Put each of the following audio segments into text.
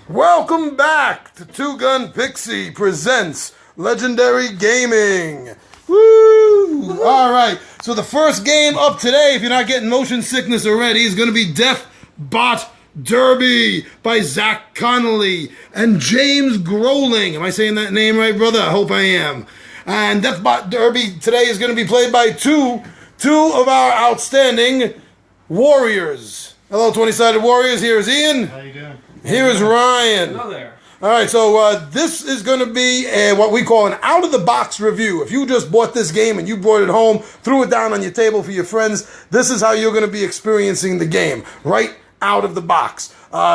Welcome back to Two Gun Pixie presents Legendary Gaming. Woo! All right, so the first game up today, if you're not getting motion sickness already, is going to be Deathbot Derby by Zach Connolly and James Groeling. Am I saying that name right, brother? I hope I am. And Deathbot Derby today is going to be played by two of our outstanding warriors. Hello, 20-sided warriors. Here is Ian. How you doing? Here is Ryan. Hello there. All right, so this is going to be what we call an out-of-the-box review. If you just bought this game and you brought it home, threw it down on your table for your friends, this is how you're going to be experiencing the game, right out of the box.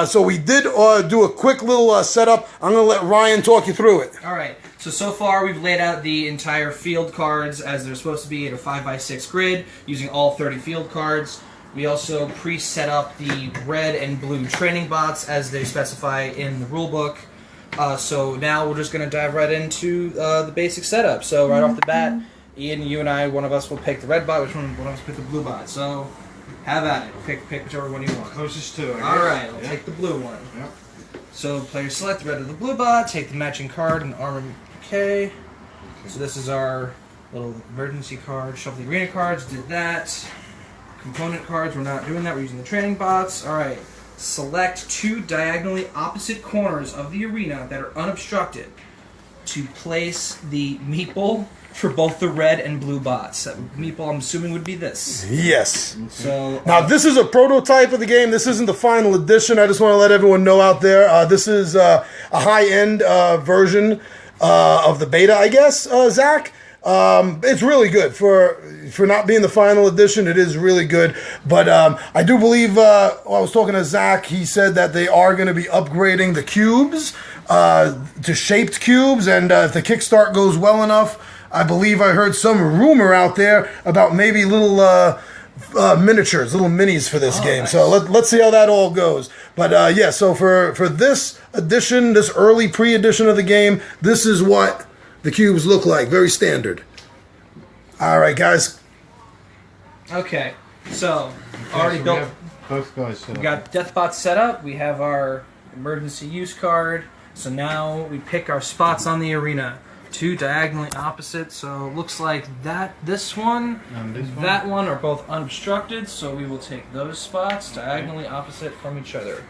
So we did do a quick little setup. I'm going to let Ryan talk you through it. All right. So far we've laid out the entire field cards as they're supposed to be in a 5x6 grid using all 30 field cards. We also pre-set up the red and blue training bots as they specify in the rulebook. So now we're just going to dive right into the basic setup. So right off the bat, Ian, you and I, one of us will pick the red bot, one of us pick the blue bot. So have at it. Pick whichever one you want. Closest to it. All right, I'll take the blue one. Yep. So players select the red or the blue bot, take the matching card and armor. Okay. So this is our little emergency card. Shuffle the arena cards. Did that. Component cards, we're not doing that, we're using the training bots. Alright, select two diagonally opposite corners of the arena that are unobstructed to place the meeple for both the red and blue bots. That meeple, I'm assuming, would be this. Yes. So Now, this is a prototype of the game. This isn't the final edition. I just want to let everyone know out there. This is a high-end version of the beta, I guess, Zach. It's really good for not being the final edition. It is really good, but I do believe I was talking to Zach. He said that they are going to be upgrading the cubes to shaped cubes, and if the kickstart goes well enough, I believe I heard some rumor out there about maybe little miniatures, little minis for this game. Nice. So let's see how that all goes. But yeah, so for this edition, this early pre-edition of the game, this is what the cubes look like. Very standard. All right, guys. okay, so already built. Both guys set We up. got Deathbot set up. We have our emergency use card. So now we pick our spots on the arena. Two diagonally opposite. So it looks like this one, And this one? that one are both unobstructed. So we will take those spots diagonally opposite from each other.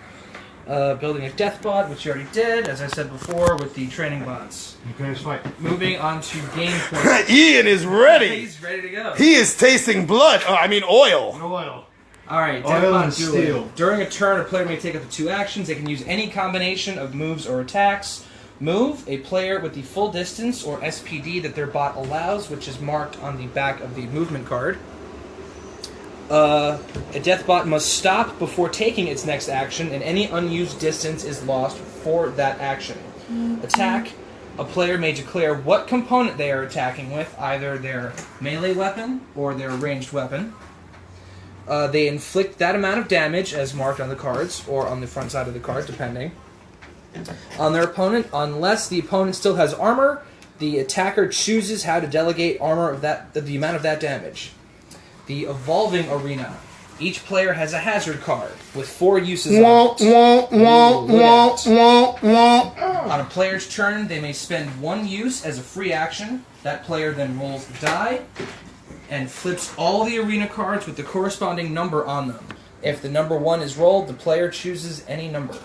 Building a Deathbot, which you already did, as I said before, with the training bots. Okay, let's fight. Moving on to game point. Ian is ready. He's ready to go. He is tasting blood. Oil. No oil. Alright, Oil Deathbot and duel. steel. During a turn, a player may take up to two actions. They can use any combination of moves or attacks. Move a player with the full distance or SPD that their bot allows, which is marked on the back of the movement card. A Deathbot must stop before taking its next action, and any unused distance is lost for that action. Attack. A player may declare what component they are attacking with, either their melee weapon or their ranged weapon. They inflict that amount of damage as marked on the cards, or on the front side of the card, depending, on their opponent. Unless the opponent still has armor, the attacker chooses how to delegate armor of the amount of that damage. The evolving arena. Each player has a hazard card with 4 uses on it. On a player's turn, they may spend 1 use as a free action. That player then rolls the die and flips all the arena cards with the corresponding number on them. If the number 1 is rolled, the player chooses any number.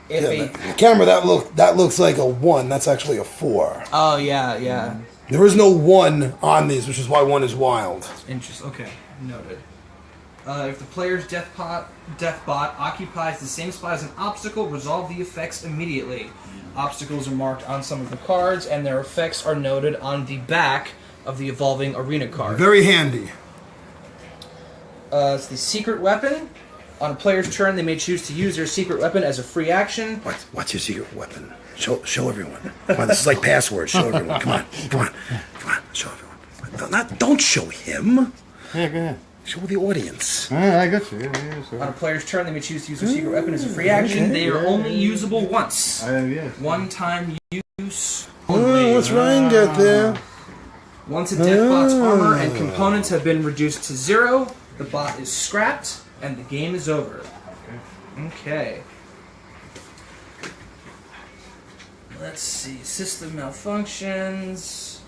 Camera, that looks like a 1. That's actually a 4. Oh, yeah. There is no 1 on these, which is why 1 is wild. Interesting. Okay, noted. If the player's Deathbot occupies the same spot as an obstacle, resolve the effects immediately. Obstacles are marked on some of the cards, and their effects are noted on the back of the evolving arena card. Very handy. It's the secret weapon. On a player's turn, they may choose to use their secret weapon as a free action. What's your secret weapon? Show everyone. Come on, this is like passwords. Show everyone. Come on. Show everyone. Don't show him. Yeah, go ahead. Show the audience. I got you. Yeah, On a player's turn, they may choose to use their secret weapon as a free action. They are only usable once. yes. One-time use Oh, only. what's Ryan get there? Once a Deathbot's armor and components have been reduced to 0, the bot is scrapped, and the game is over. Okay. Let's see. System malfunctions.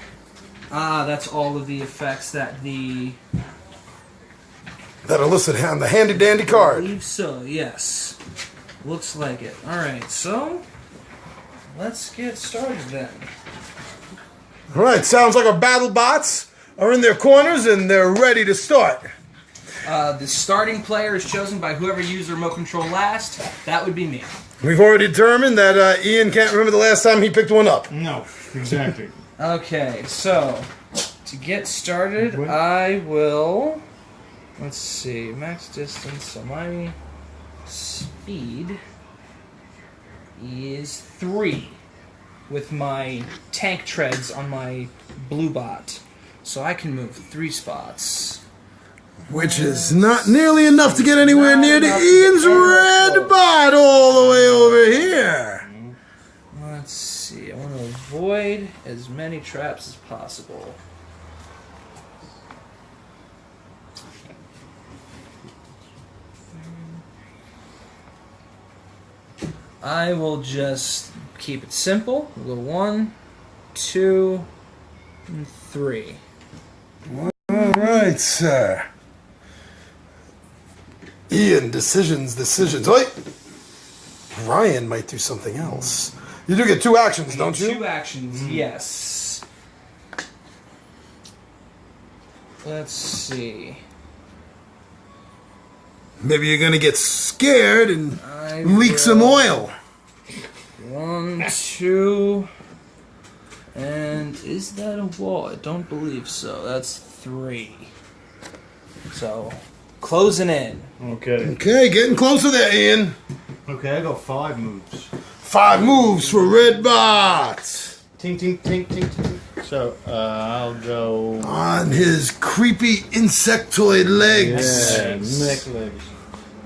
Ah, that's all of the effects that That'll listed on the handy dandy I card. believe so, yes. Looks like it. Alright, so let's get started then. All right, sounds like our battle bots are in their corners and they're ready to start. The starting player is chosen by whoever used the remote control last. That would be me. We've already determined that Ian can't remember the last time he picked one up. No, exactly. Okay, so to get started, I will. Let's see, max distance. So my speed is 3 with my tank treads on my blue bot, so I can move 3 spots. Which is not nearly enough to get anywhere Not near to enough to Ian's get anywhere red close. bot all the way over here. Let's see. I want to avoid as many traps as possible. I will just keep it simple. We'll go 1, 2, and 3. All right, sir. Ian, decisions. Wait. Ryan might do something else. You do get 2 actions, don't you? 2 actions, yes. Let's see. Maybe you're gonna get scared and I leak some will- oil. 1, 2, and is that a wall? I don't believe so. That's 3. So, closing in. Okay. Okay, getting closer there, Ian. Okay, I got 5 moves. 5 moves for red bots. Tink, tink, tink, tink, tink. So, I'll go. On his creepy insectoid legs. Yeah, neck legs.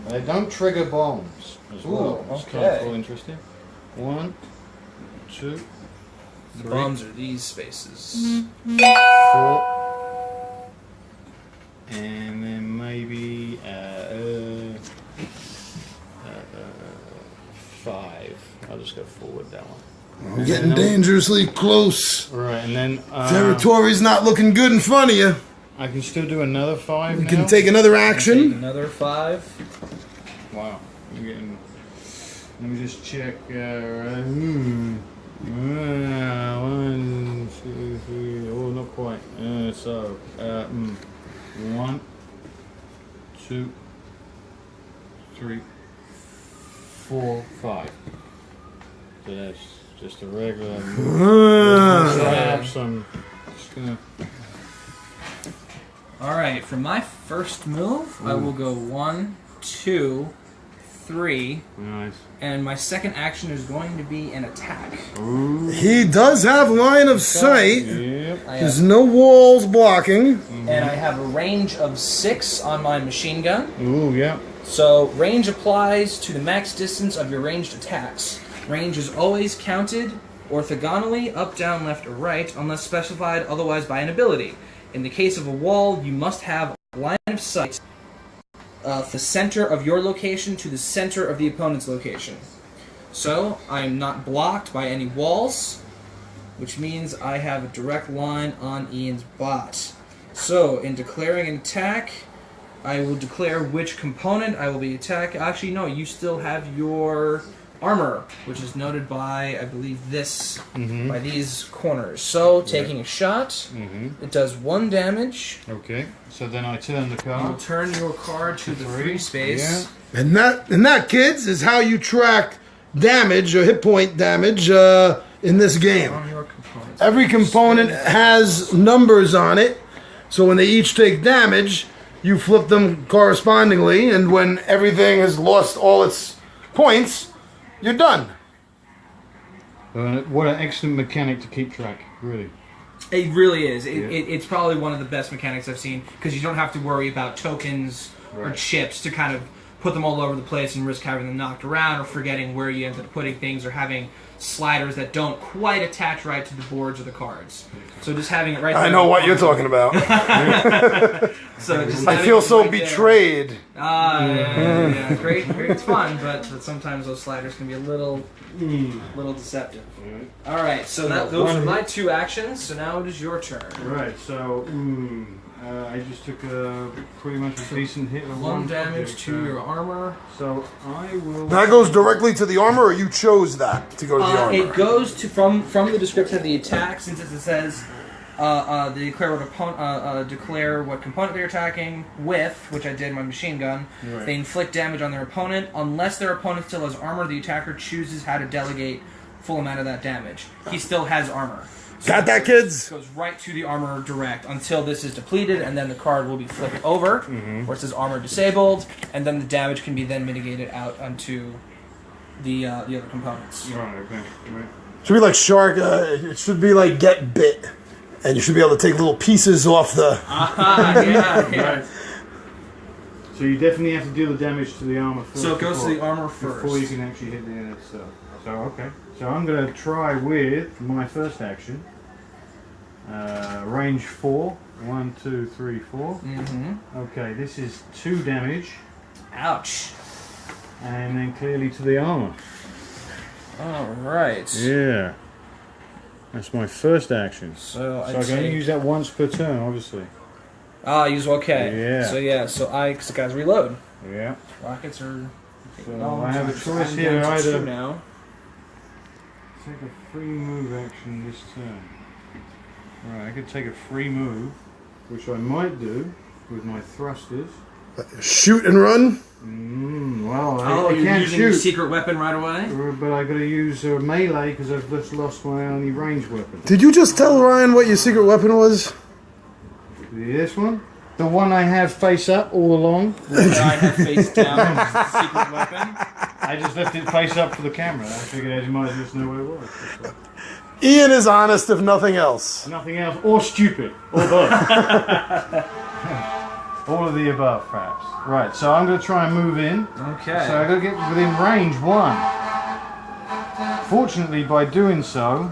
They don't trigger bombs as well. Ooh, It's kind okay. of cool, interesting. 1, 2, The 3, bombs are these spaces. 4, and then maybe 5. I'll just go forward that one. Getting dangerously close. Right, and then Territory's not looking good in front of you. I can still do another 5 You now? can take another Take action. another 5. Wow. I'm getting... Let me just check. 1, 2, 3. Oh, not quite. 1, 2, 3, 4, 5. So that's just a regular move. Traps. I'm just gonna. Alright, for my first move, I will go 1, 2, 3, Nice. and my second action is going to be an attack. Ooh. He does have line of sight. Yep. I There's have, no walls blocking. and I have a range of 6 on my machine gun. Ooh, yeah. So, range applies to the max distance of your ranged attacks. Range is always counted orthogonally, up, down, left, or right, unless specified otherwise by an ability. In the case of a wall, you must have line of sight the center of your location to the center of the opponent's location. So, I am not blocked by any walls, which means I have a direct line on Ian's bot. So, in declaring an attack, I will declare which component I will be attacking. Actually, no, you still have your armor, which is noted by, I believe, this, by these corners. So, taking a shot, it does 1 damage. Okay. So then I turn the You will card. turn your card to the free space. Yeah. And that, kids, is how you track damage or hit point damage in this game. On your components. Every component has numbers on it, so when they each take damage, you flip them correspondingly, and when everything has lost all its points, you're done. What an excellent mechanic to keep track, really. It really is. It's probably one of the best mechanics I've seen because you don't have to worry about tokens or Right. chips to kind of put them all over the place and risk having them knocked around or forgetting where you ended up putting things or having sliders that don't quite attach right to the boards or the cards. So just having it right there. I know what you're talking about. So just I feel so betrayed. Yeah. Great. It's fun, but sometimes those sliders can be a little deceptive. All right, so those are my 2 actions. So now it is your turn. Right. So I just took pretty much a decent hit of 1 damage to your armor. So I will. That goes directly to the armor, or you chose that to go to the armor? It goes to from the description of the attack, since it says they declare what component they're attacking with, which I did in my machine gun. Right. They inflict damage on their opponent. Unless their opponent still has armor, the attacker chooses how to delegate full amount of that damage. He still has armor. So Got that, kids? It goes right to the armor direct until this is depleted, and then the card will be flipped over, where it says armor disabled, and then the damage can be then mitigated out onto the other components. Right. Okay. Right. Should be like shark. It should be like get bit, and you should be able to take little pieces off the. Yeah. Right. So you definitely have to deal the damage to the armor first. So it goes to the armor first before you can actually hit the enemy stuff. So okay. So I'm going to try with my first action. Range 4. 1, 2, 3, 4. Mm-hmm. Okay, this is 2 damage. Ouch. And then clearly to the armor. All right. Yeah. That's my first action. So I'm going to use that once per turn, obviously. Use okay. Yeah. So because guys reload. Yeah. Rockets are. So I have a choice I'm here down to 2 either. now. Take a free move action this turn. Right, I could take a free move, which I might do with my thrusters. Shoot and run? Well, I you're can't using your shoot. secret weapon right away? But I got to use melee because I've just lost my only ranged weapon. Did you just tell Ryan what your secret weapon was? This one? The one I have face up all along. That I have face down as the secret weapon. I just left it face up for the camera. I figured you might just know what it was. Ian is honest, if nothing else. Nothing else, or stupid, or both. All of the above, perhaps. Right, so I'm going to try and move in. Okay. So I've got to get within range 1. Fortunately, by doing so,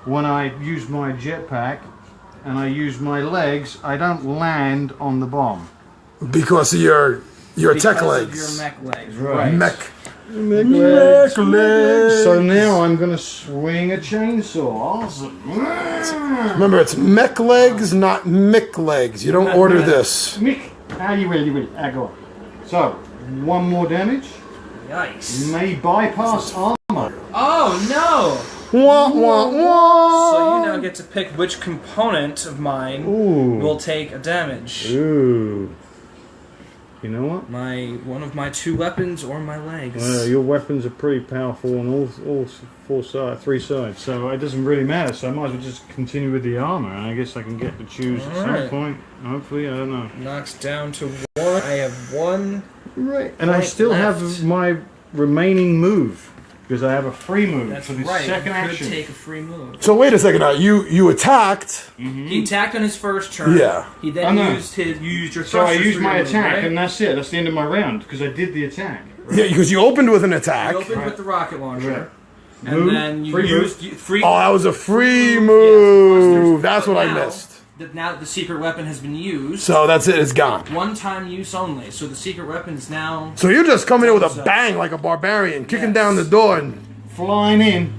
when I use my jetpack and I use my legs, I don't land on the bomb. Because of your tech Because legs. of your mech legs, Right. right. Mech. Mech legs. So now I'm going to swing a chainsaw. Awesome. Remember, it's mech legs, not mick legs. You don't order this. Mick. You will. Go on. So, 1 more damage. Yikes. May bypass armor. Oh, no! Wah, wah, wah. So you now get to pick which component of mine will take a damage. Ooh. You know what? One of my 2 weapons or my legs. Your weapons are pretty powerful on all 3 sides, so it doesn't really matter. So I might as well just continue with the armor, and I guess I can get to choose at some point. Hopefully, I don't know. Knocks down to 1. I have 1. Right. And I still have my remaining move because I have a free move That's for the right. second You could action. take a free move. So wait a second now. You attacked. He attacked on his first turn. Yeah. He then I know. used your So I thrusters used for my your move, attack, right? and that's it. That's the end of my round because I did the attack. Yeah, because you opened with an attack. You opened with the rocket launcher. Right. And Move, then you free used move. free. Oh, that was a free Yes, move. thrusters. That's what I Now, missed. Now that the secret weapon has been used, So that's it. It's gone. 1-time use only. So the secret weapon is now. So you're just coming in with a So- bang like a barbarian, kicking Yes. down the door and. Flying in,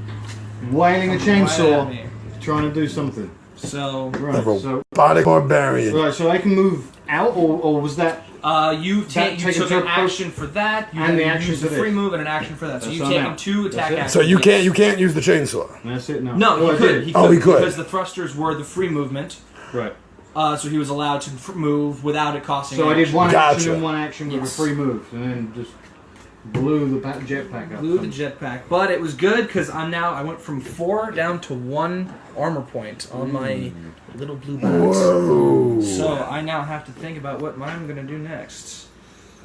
wailing a Right at chainsaw, me. trying to do something. So Right. So Robotic barbarian. right. So I can move out, or was that? you take a took turn an action for that. You and the then action used for a free this. move and an action for that. So That's you've on taken that. 2 That's attack it. actions. So you can't use the chainsaw. That's it. No. No, Oh, he I could. did. He Oh, could he could. because the thrusters were the free movement. Right. So he was allowed to move without it costing. So I did action. one Gotcha. action and one action with Yes. a free move, and then just blew the jetpack up. Blew the jetpack, but it was good because I went from 4 down to 1 armor point on my little blue box. Whoa. So I now have to think about what I'm gonna do next.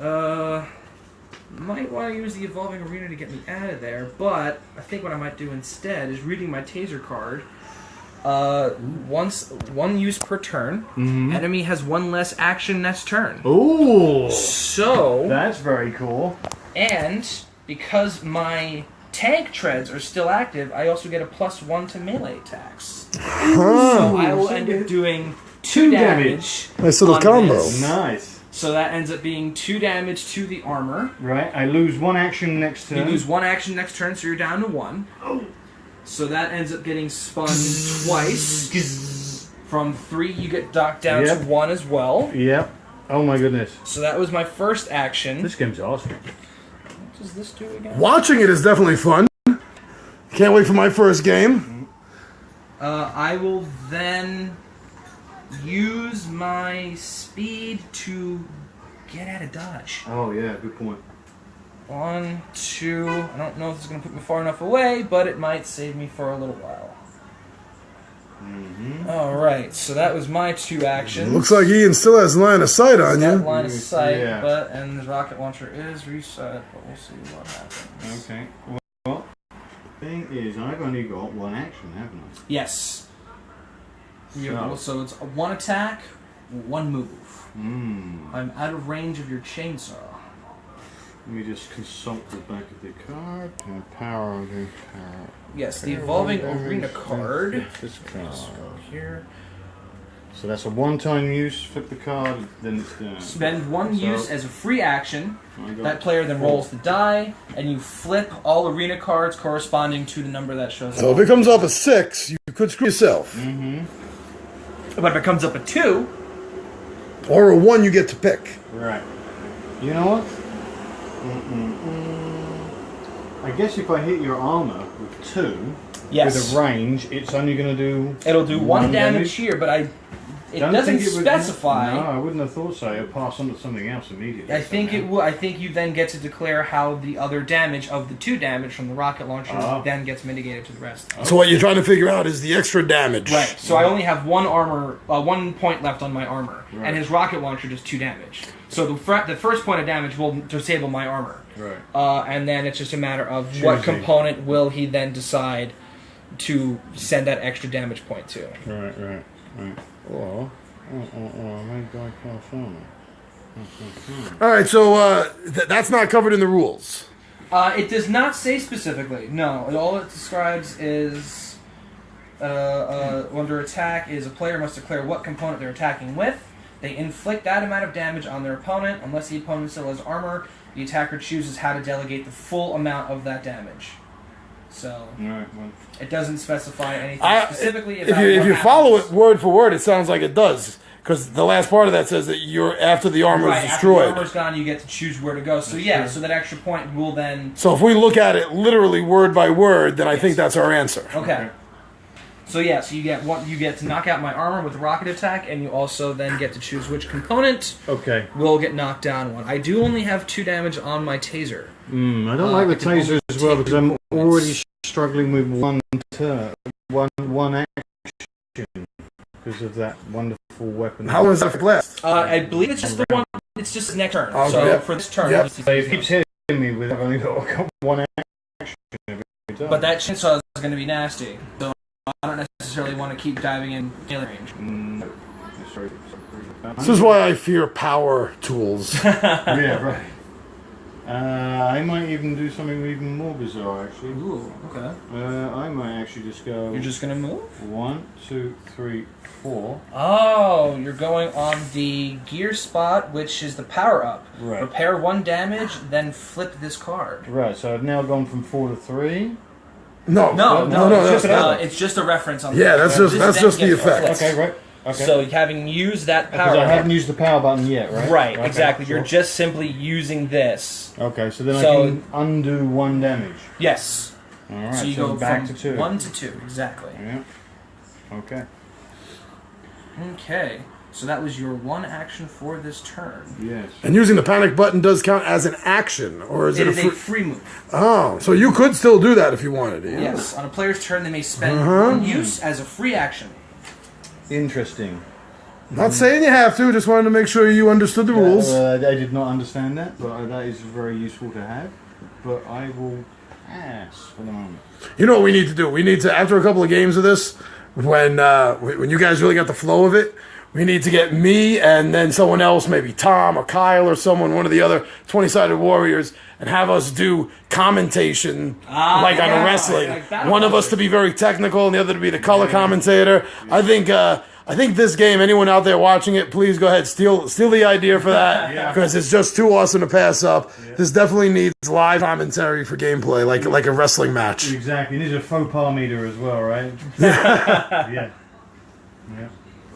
Might want to use the evolving arena to get me out of there, but I think what I might do instead is reading my taser card. Once one use per turn. Enemy has one less action next turn. Ooh. So That's very cool. and because my tank treads are still active, I also get a +1 to melee attacks. So I will end up doing 2 damage. Nice little on combo. this. Nice. So that ends up being 2 damage to the armor. Right, I lose 1 action next turn. You lose 1 action next turn, so you're down to 1. So that ends up getting spun twice. From 3, you get docked down to 1 as well. Yep. Oh my goodness. So that was my first action. This game's awesome. What does this do again? Watching it is definitely fun. Can't wait for my first game. I will then use my speed to get out of dodge. Oh yeah, good point. 1, 2. I don't know if this is going to put me far enough away, but it might save me for a little while. Alright, so that was my 2 actions. Looks like Ian still has line of sight on you. Line of sight, Yeah. and the rocket launcher is reset, but we'll see what happens. Okay. Well, thing is, I've only got 1 action, haven't I? Yes. So it's 1 attack, 1 move. I'm out of range of your chainsaw. Let me just consult the back of the card. Power. Yes, the evolving arena card. This card. Here. So that's a one-time use. Flip the card, then it's done. Spend 1 use as a free action. I got That player then 4. rolls the die, and you flip all arena cards corresponding to the number that shows So up. if it comes up a 6, you could screw yourself. But if it comes up a 2, Or a 1 you get to pick. Right. You know what? I guess if I hit your armor with 2, yes, with a range, it's only going to do... it'll do 1 damage here, but it Don't doesn't think it would- specify. No, I wouldn't have thought so. It'll pass on to something else immediately. I think it will. I think you then get to declare how the other damage of the 2 damage from the rocket launcher then gets mitigated to the rest. So what you're trying to figure out is the extra damage. Right. So I only have 1 point left on my armor, and his rocket launcher does 2 damage. So the first point of damage will disable my armor. Right. And then it's just a matter of what component will he then decide to send that extra damage point to. Right. Or, my guy can't film it. Alright, so that's not covered in the rules. It does not say specifically. No, all it describes is under attack is a player must declare what component they're attacking with. They inflict that amount of damage on their opponent. Unless the opponent still has armor, the attacker chooses how to delegate the full amount of that damage. So it doesn't specify anything specifically about if you follow it word for word, it sounds like it does. Because the last part of that says that you're after the armor is destroyed. After the armor's gone, you get to choose where to go. So so that extra point will then... So if we look at it literally word by word, then I think that's our answer. Okay. So so you get to knock out my armor with the rocket attack, and you also then get to choose which component will get knocked down 1. I do only have 2 damage on my taser. I don't like the taser as well because I'm already struggling with one action because of that wonderful weapon. How long does that last? I believe it's just the one. It's just next turn. Oh, so for this turn, So it keeps hitting me with I've only got 1 action every time. But that chainsaw is going to be nasty. So I don't necessarily want to keep diving in melee range. This is why I fear power tools. Yeah, right. I might even do something even more bizarre, actually. Ooh, okay. I might actually just go... You're just going to move? 1, 2, 3, 4. Oh, you're going on the gear spot, which is the power-up. Right. Repair 1 damage, then flip this card. Right, so I've now gone from 4 to 3. No, it's just a reference on that's just the effect. Okay, right. Okay. So having used that power... Because I haven't used the power button yet, right? Right, Okay, exactly. sure. You're just simply using this. Okay, so then I can undo 1 damage. Yes. Alright, so you go back from to 2. 1 to 2, exactly. Yeah. Okay. Okay. So that was your 1 action for this turn. Yes. And using the panic button does count as an action, or is it a free move? Oh, so you could still do that if you wanted to. Yes. On a player's turn, they may spend 1 use as a free action. Interesting. Not saying you have to, just wanted to make sure you understood the rules. I did not understand that, but that is very useful to have. But I will pass for the moment. You know what we need to do? We need to, after a couple of games of this, when you guys really got the flow of it, we need to get me and then someone else, maybe Tom or Kyle or someone, one of the other 20-sided warriors, and have us do commentation like on a wrestling. One of us to be very technical and the other to be the color commentator. I think this game, anyone out there watching it, please go ahead, steal the idea for that, because it's just too awesome to pass up. This definitely needs live commentary for gameplay, like a wrestling match. Exactly. It needs a faux pas meter as well, right? Yeah.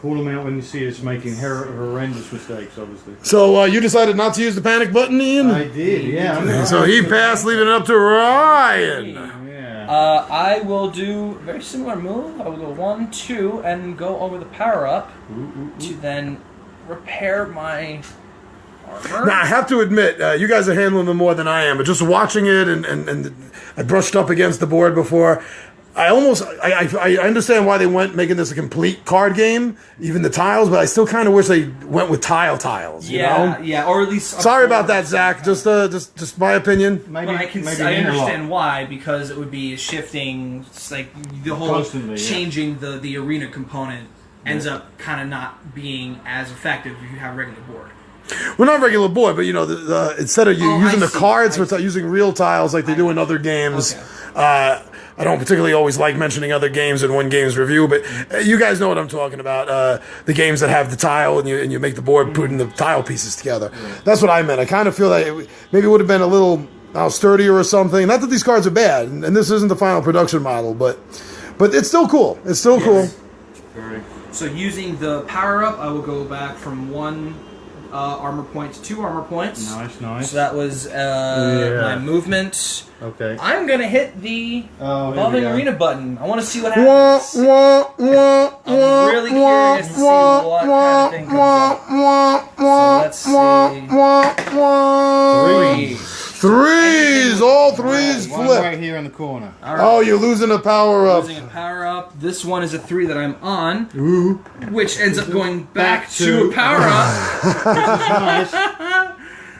Call them out when you see us making horrendous mistakes, obviously. So you decided not to use the panic button, Ian? I did, yeah. So he passed, leaving it up to Ryan. I will do a very similar move. I will go 1, 2, and go over the power up to then repair my armor. Now, I have to admit, you guys are handling them more than I am, but just watching it and I brushed up against the board before. I understand why they went making this a complete card game, even the tiles, but I still kind of wish they went with tiles. Yeah, you know? or at least. Sorry about that, Zach. Just my opinion. But I understand why, because it would be shifting, like the whole changing the arena component ends up kind of not being as effective if you have regular board. Well, not regular board, but instead of using the cards, we're using real tiles like they do in other games. Okay. I don't particularly always like mentioning other games in one game's review, but you guys know what I'm talking about. The games that have the tile and you make the board putting the tile pieces together. That's what I meant. I kind of feel like maybe it would have been a little sturdier or something. Not that these cards are bad, and this isn't the final production model, but it's still cool. It's still cool. So using the power up, I will go back from 1 armor point to 2 armor points. Nice. So that was my movement. Okay. I'm gonna hit the evolving arena button. I want to see what happens. I'm really curious to see what kind of thing comes up. So let's see. 3s, all 3s flip. One right here in the corner. Right. Oh, you're losing a power up. Losing a power up. This one is a 3 that I'm on, which ends up going back to a power up. Nice.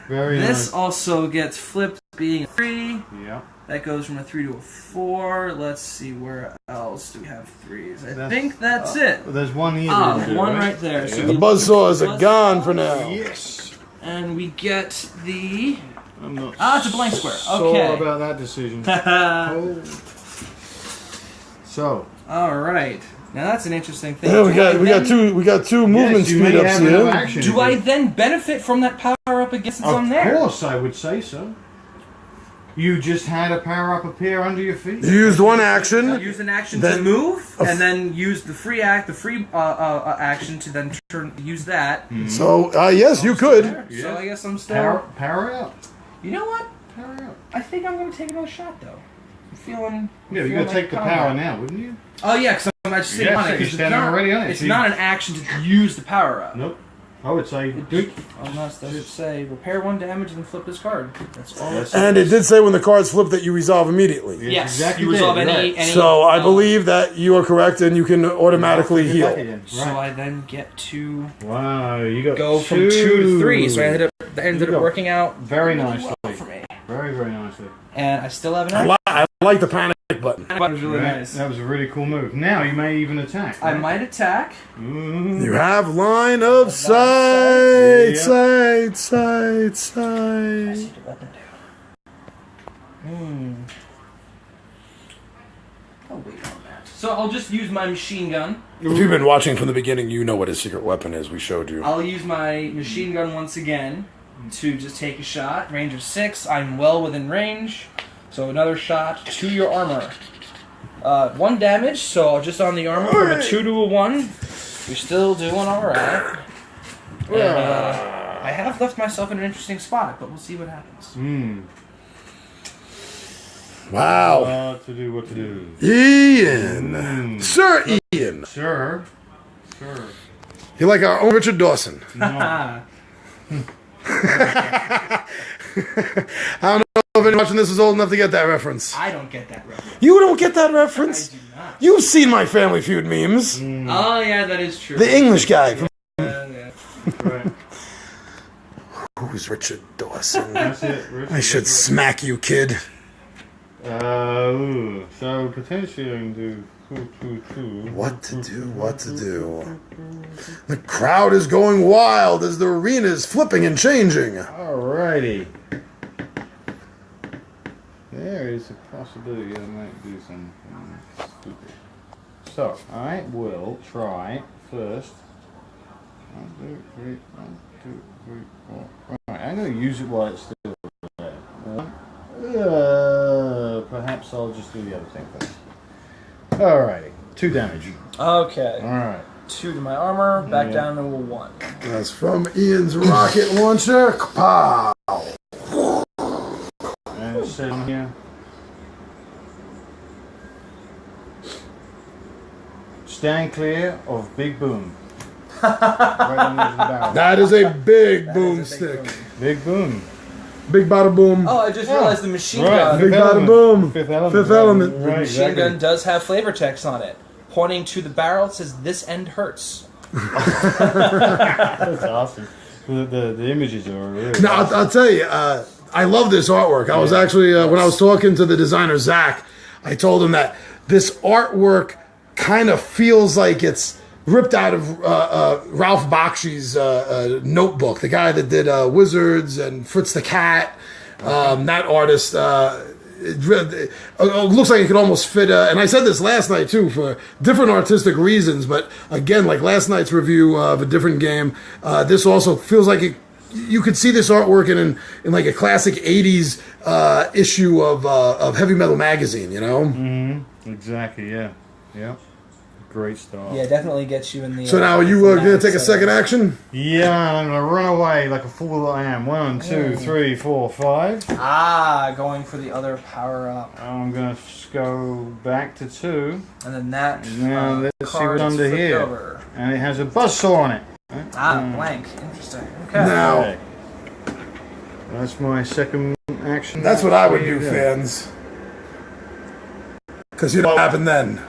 Very nice. This also gets flipped, being a 3. Yeah. That goes from a 3 to a 4. Let's see, where else do we have 3s? I think that's it. There's one here. One right there. So the buzzsaws are gone for now. Yes. And we get the... I'm not it's a blank square. Okay. Sure about that decision. So. All right. Now that's an interesting thing. Yeah, we got two movement speed ups here. Do I then benefit from that power up against it's on there? Of course, I would say so. You just had a power up appear under your feet. You used one action. I used an action to move, and then used the free action to then use that. Mm-hmm. So yes, you could. Yeah. So I guess I'm still power up. You know what? Power up. I think I'm going to take another shot though. I'm feeling. Yeah, you're going to take the power now, wouldn't you? Oh yeah, because I'm just sitting on it. You're standing already on it. It's not an action to use the power up. Nope. I would say. Unless does it say repair 1 damage and flip this card? That's all. And it did say when the cards flip that you resolve immediately. Yes, exactly. You resolve any. So I believe that you are correct, and you can automatically heal. Right. So I then get to. Wow, you got go from 2 to 3. So I ended up working out very nicely for me. Very, very nicely. And I still have an. I like the panic button. That was really nice. That was a really cool move. Now you may even attack. Right? I might attack. Mm-hmm. You have line of sight. Sight. I see the weapon down. I'll wait on that. So I'll just use my machine gun. If you've been watching from the beginning, you know what his secret weapon is. We showed you. I'll use my machine gun once again to just take a shot. Range of 6. I'm well within range. So another shot to your armor. 1 damage, so just on the armor from a 2 to a 1. You're still doing alright. I have left myself in an interesting spot, but we'll see what happens. Wow. What to do. Ian. Sir Ian. Sure. You're like our own Richard Dawson. No. I don't know if anyone watching this is old enough to get that reference. I don't get that reference. You don't get that reference? I do not. You've seen my Family Feud memes. Oh, yeah, that is true. The English guy. Yeah. Right. Who's Richard Dawson? That's it. Richard, I should smack you, kid. So potentially I can do What to do, what to do. The crowd is going wild as the arena is flipping and changing. Alrighty. There is a possibility I might do something stupid. So, I will try first. 1, 2, 3, 1, 2, 3, 4. Right, I'm going to use it while it's still there. Perhaps I'll just do the other thing first. Alrighty. 2 damage. Okay. Alright. 2 to my armor, back down to a 1. That's from Ian's rocket launcher. Pow! And it's sitting here. Stand clear of Big Boom. Right under the barrel. That is a big boomstick. Big Boom. Big bada boom. Oh, I just realized the machine Right. gun. Big bada boom. Fifth element. Fifth element. Right, Machine gun does have flavor text on it. Pointing to the barrel, it says, "This end hurts." That's awesome. The images are really Now, awesome. I'll tell you, I love this artwork. I was actually, when I was talking to the designer, Zach, I told him that this artwork kind of feels like it's ripped out of Ralph Bakshi's notebook, the guy that did Wizards and Fritz the Cat. That artist, it looks like it could almost fit. And I said this last night too, for different artistic reasons. But again, like last night's review of a different game, this also feels like you could see this artwork in like a classic '80s issue of Heavy Metal magazine. You know. Mm-hmm. Exactly. Yeah. Yeah. Great start. Yeah, definitely gets you in the. So now are you going to take a second action? Yeah, I'm gonna run away like a fool that I am. 1, 2, 3, 4, 5. Going for the other power up, I'm gonna go back to 2. and then that. Now let's see card what's is under flipped here. over. And it has a buzzsaw on it. Blank. Interesting. Okay. Now, Okay. That's my second action. that's what I would do, fans. Because you know what happened then.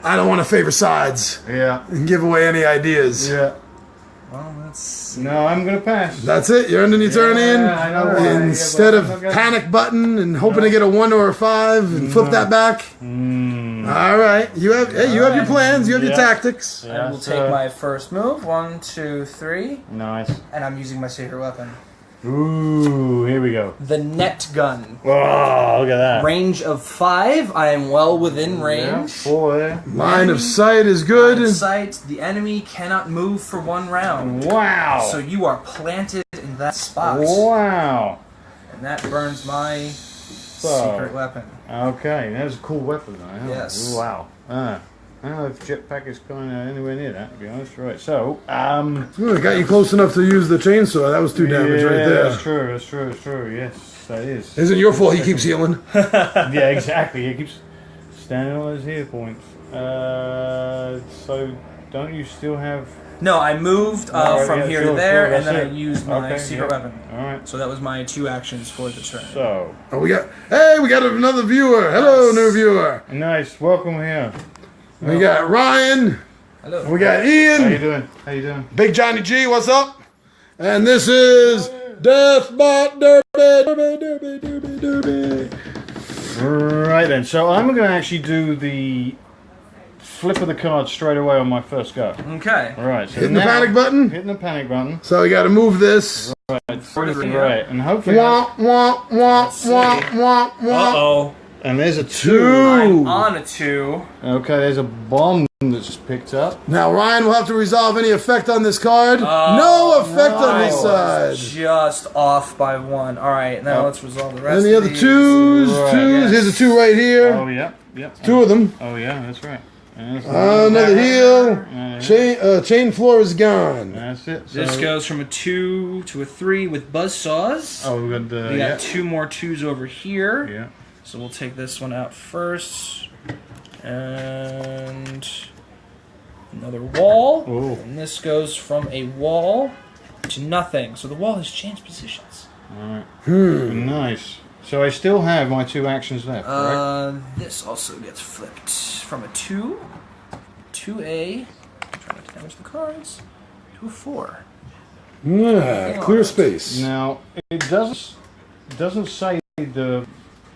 I don't want to favor sides Yeah. and give away any ideas. Yeah. Well, that's. No, I'm gonna pass. That's it. You're ending your turn in. I know why. Instead Yeah, of but I'm not panic button and hoping to get a 1 or a 5 and flip that back. All right. You have your plans. You have your Yeah. tactics. Yeah, I will so- take my first move. 1, 2, 3, Nice. and I'm using my secret weapon, Ooh, here we go. the net gun. Oh, look at that. Range of 5. I am well within Yeah, range. 4 there. Line of sight is good. Line of sight. The enemy cannot move for 1 round. Wow. So you are planted in that spot, Wow. and that burns my secret weapon. Okay, that's a cool weapon, though. Yes. Wow. I don't know if jetpack is kind of anywhere near that, to be honest. Right, so, Ooh, it got you close enough to use the chainsaw. That was 2 damage right there. That's true. Yes, that is. Isn't your fault he keeps healing. Yeah, exactly. He keeps standing on those hit points. So, don't you still have... No, I moved Alright, from yeah, here sure, to there, sure, and then I that's it. used my Okay, secret yeah. weapon. Alright, So that was my 2 actions for the turn. so... Oh, we got another viewer. Hello, Nice. new viewer. Nice, welcome here. We got Ryan. Hello. We got How you Ian. doing? How you doing? Big Johnny G, what's up? And this is Deathbot Derby. Right then, so I'm going to actually do the flip of the card straight away on my first go. Okay. Alright, so Hitting the now- panic button. Hitting the panic button. So we got to move this. Right, here. right, and hopefully... Wah, wah, wah, wah, wah, wah. Uh-oh. And there's a 2. Two. I'm on a 2. Okay, there's a bomb that's just picked up. Now Ryan will have to resolve any effect on this card. No effect on this side. Just off by 1. Alright, now let's resolve the rest And the of other these. twos. Right, Twos. Here's a 2 right here. Oh, yeah, yeah. 2 of them. Oh, yeah, that's right. And that's Another heal. Yeah. Chain floor is gone. That's it. This So- goes from a 2 to a 3 with buzzsaws. Oh, we got the... We got yeah. 2 more 2s over here. Yeah. So we'll take this one out first. And another wall. Oh. And this goes from a wall to nothing. So the wall has changed positions. Alright. Nice. So I still have my 2 actions left, correct? This also gets flipped from a 2 to a, try not to damage the cards, to a 4. Yeah, clear space. Now, it doesn't say the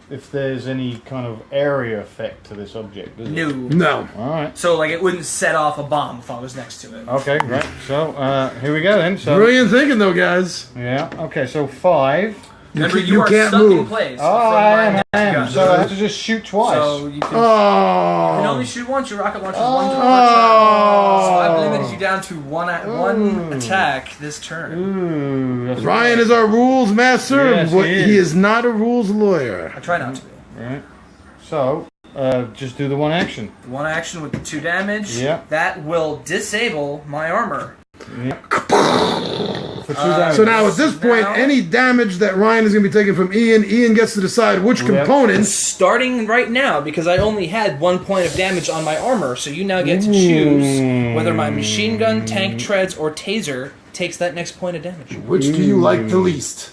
if there's any kind of area effect to this object, does it? No. No. Alright. So, like, it wouldn't set off a bomb if I was next to it. Okay, great. So, here we go then. So, Brilliant thinking, though, guys. yeah, okay, so 5. Remember, you are can't stuck move. in place. Oh, I am. gun. So I have to just shoot twice. So you can, you Oh. can only shoot once. Your rocket launcher is Oh. one to turn. So I've limited you down to one attack this turn. Ooh, that's Ryan is our rules master, Yes, but he is. he is not a rules lawyer. I try not to be. right. So, just do the one action. One action with the 2 damage. Yeah. That will disable my armor. Yeah. For 2 damage. So now at this point, Now- any damage that Ryan is going to be taking from Ian gets to decide which components. Starting right now, because I only had 1 point of damage on my armor, so you now get to choose whether my machine gun, tank treads, or taser takes that next point of damage. Which do you like the least?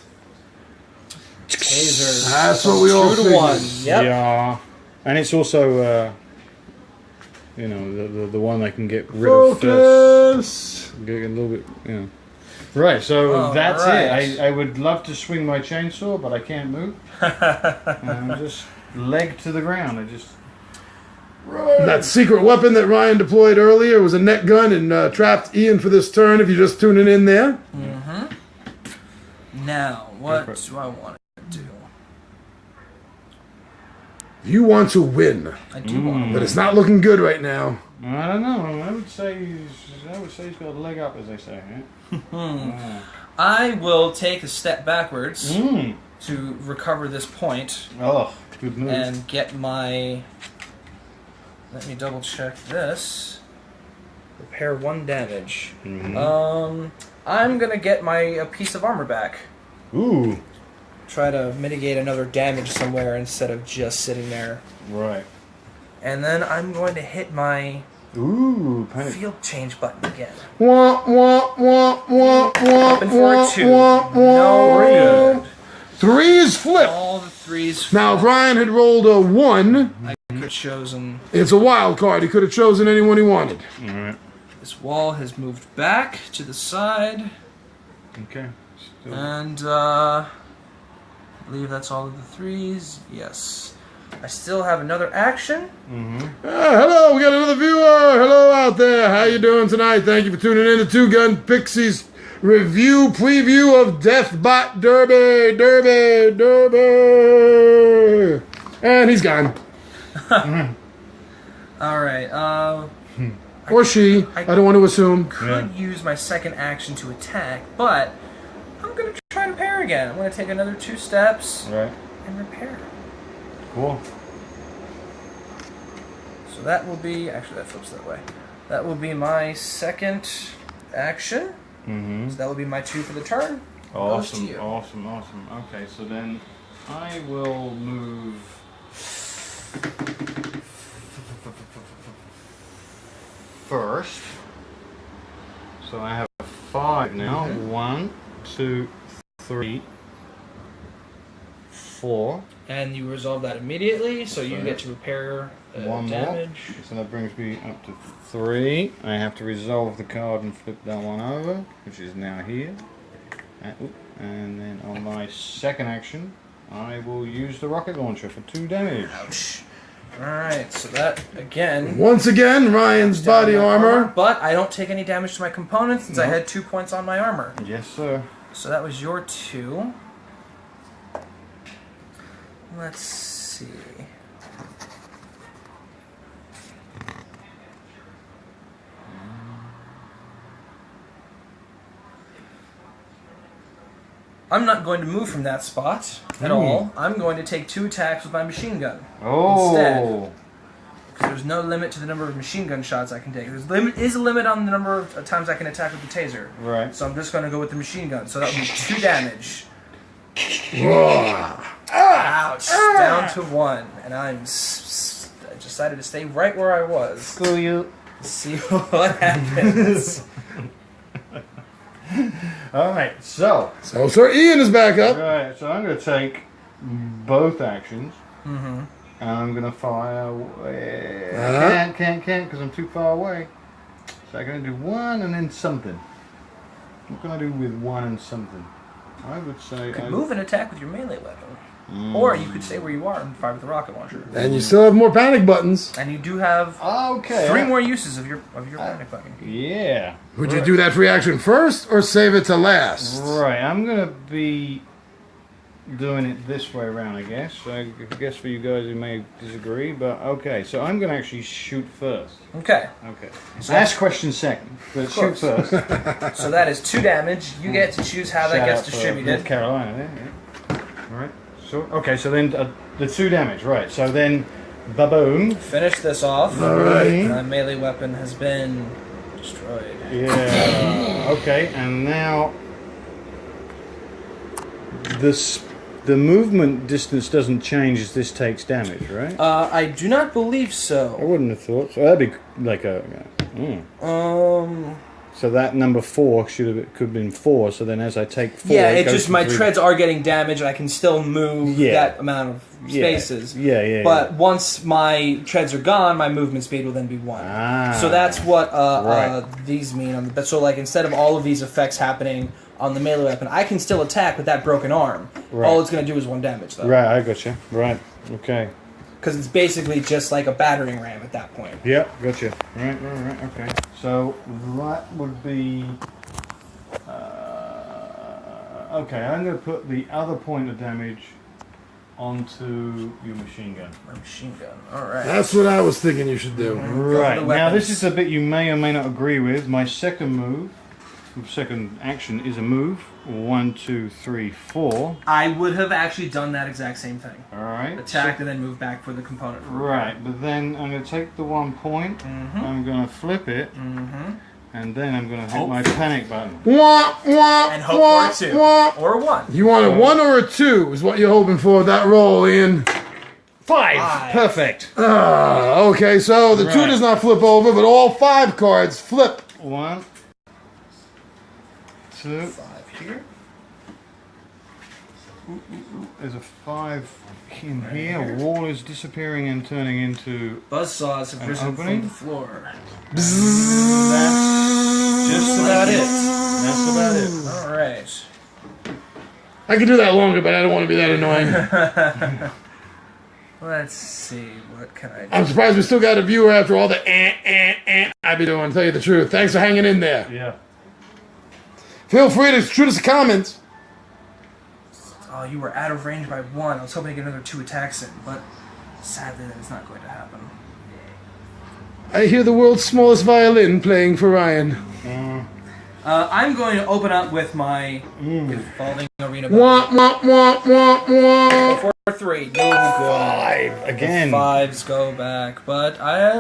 Taser. That's what we all 2 to figured. 1. Yep. Yeah. And it's also, you know, the one they can get rid of first. Focus. Get a little bit, you know. Right, so Oh, that's right. it. I would love to swing my chainsaw, but I can't move. And I'm just leg to the ground. I just... That secret weapon that Ryan deployed earlier was a net gun and trapped Ian for this turn. If you're just tuning in there. Now, what do I want to do? You want to win, I do want but it's not looking good right now. I don't know. I would say he's got a leg up, as they say. Right? I will take a step backwards Mm. to recover this point Oh, good move. and get my... Let me double check this. Repair 1 damage. I'm gonna get a piece of armor back. Ooh. Try to mitigate another damage somewhere instead of just sitting there. Right. And then I'm going to hit my Ooh, panic. field change button again. Wah, wah, wah, wah, wah, Open for wah, a 2. wah, No wah. good. 3 is flipped. All the 3s. Now, if Ryan had rolled a 1, I could have chosen. it's a wild card. He could have chosen anyone he wanted. Alright. This wall has moved back to the side, Okay. Still. and I believe that's all of the 3s. Yes. I still have another action. Hello, we got another viewer. Hello out there. How you doing tonight? Thank you for tuning in to Two Gun Pixies review preview of Deathbot Derby. And he's gone. All right. Or she. I don't want to assume. Could use my second action to attack, but I'm gonna try to repair again. I'm gonna take another 2 steps Right. and repair. Cool. So that will be, actually that flips that way. That will be my second action. So that will be my 2 for the turn. Goes to Awesome, you. awesome, awesome. Okay, so then I will move first. So I have 5 now. 1, 2, 3, 4. And you resolve that immediately, so you get to repair One damage. more. So that brings me up to 3. I have to resolve the card and flip that one over, which is now here. And then on my second action, I will use the rocket launcher for 2 damage. Ouch. Alright, so that, again... Once again, Ryan's body my armor. But I don't take any damage to my components since I had 2 points on my armor. Yes, sir. So that was your 2. Let's see. I'm not going to move from that spot at all. I'm going to take 2 attacks with my machine gun. Oh. Because there's no limit to the number of machine gun shots I can take. There is a limit on the number of times I can attack with the taser. Right. So I'm just going to go with the machine gun. So that would be 2 damage. Ouch. Down to 1. And I decided to stay right where I was. Screw you. See what happens. Alright, so. So Sir Ian is back up. Alright, so I'm going to take both actions. And I'm going to fire away. I can't, because I'm too far away. So I'm going to do 1 and then something. What can I do with 1 and something? I would say... You could move and attack with your melee weapon. Or you could stay where you are and fire with the rocket launcher. And you still have more panic buttons. And you do have Okay. 3 more uses of your panic button. Yeah. Would you do that free action first or save it to last? Right, I'm going to be doing it this way around, I guess. I guess for you guys who may disagree, but okay. So I'm going to actually shoot first. Okay. Okay. So ask question second, but shoot first. So that is 2 damage. You get to choose how that Shout gets out for distributed. North Carolina there, yeah. All right. So okay, so then the 2 damage, right? So then, ba-boom. Finish this off. All right. My melee weapon has been destroyed. Yeah. Okay, and now the movement distance doesn't change as this takes damage, right? I do not believe I so. wouldn't have thought so. That'd be like a. So that number 4 could have been 4. So then, as I take 4, Yeah, it it goes just to my 3. treads are getting damaged. I can still move that amount of spaces. Yeah. But once my treads are gone, my movement speed will then be 1. Ah. So that's what Right. these mean. So like instead of all of these effects happening on the melee weapon, I can still attack with that broken arm. Right. All it's going to do is 1 damage though. Right, I gotcha. Right, okay. Because it's basically just like a battering ram at that point. Yep, gotcha. Right, okay. So that would be. Okay, I'm going to put the other point of damage onto your machine gun. My machine gun. All right. That's what I was thinking you should do. Right, now this weapons. is a bit you may or may not agree with. My second action is a move. 1, 2, 3, 4. I would have actually done that exact same thing. Alright. Attack and then move back for the component. Right, but then I'm going to take the 1 point, I'm going to flip it, and then I'm going to hit my panic button. Wah, wah, And hope wah, for a 2. wah. Or a 1. You want a 1 or a 2 is what you're hoping for with that roll, Ian. 5! Perfect! Okay, so the 2 Right. does not flip over, but all 5 cards flip. 1, 2, 5 here. there's a 5 in here. Wall is disappearing and turning into. Buzzsaws have risen opening? from the floor. That's just about it. That's about it. All right. I could do that longer, but I don't want to be that annoying. Let's see. What can I do? I'm surprised we still got a viewer after all the I'd be doing, to tell you the truth. Thanks for hanging in there. Yeah. Feel free to shoot us a comment. Oh, you were out of range by 1. I was hoping to get another 2 attacks in, but sadly that is not going to happen. I hear the world's smallest violin playing for Ryan. I'm going to open up with my evolving arena Wah, button. wah, wah, wah, wah. 4, 3. No good. 5 again. 5s go back, but